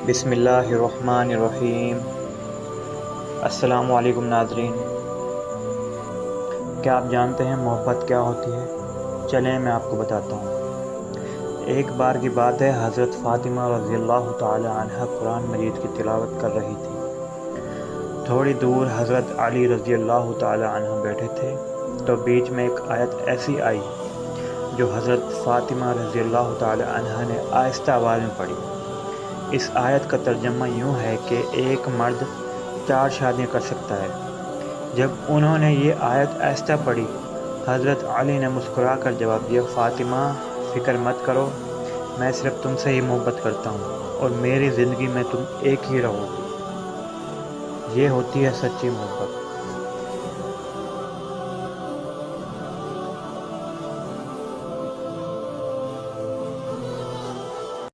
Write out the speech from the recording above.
بسم اللہ الرحمن الرحیم۔ السلام علیکم ناظرین، کیا آپ جانتے ہیں محبت کیا ہوتی ہے؟ چلیں میں آپ کو بتاتا ہوں۔ ایک بار کی بات ہے، حضرت فاطمہ رضی اللہ تعالی عنہ قرآن مجید کی تلاوت کر رہی تھی۔ تھوڑی دور حضرت علی رضی اللہ تعالی عنہ بیٹھے تھے تو بیچ میں ایک آیت ایسی آئی جو حضرت فاطمہ رضی اللہ تعالی عنہ نے آہستہ آواز میں پڑھی۔ اس آیت کا ترجمہ یوں ہے کہ ایک مرد 4 شادیاں کر سکتا ہے۔ جب انہوں نے یہ آیت آہستہ پڑھی، حضرت علی نے مسکرا کر جواب دیا، فاطمہ فکر مت کرو، میں صرف تم سے ہی محبت کرتا ہوں اور میری زندگی میں تم ایک ہی رہو گی۔ یہ ہوتی ہے سچی محبت۔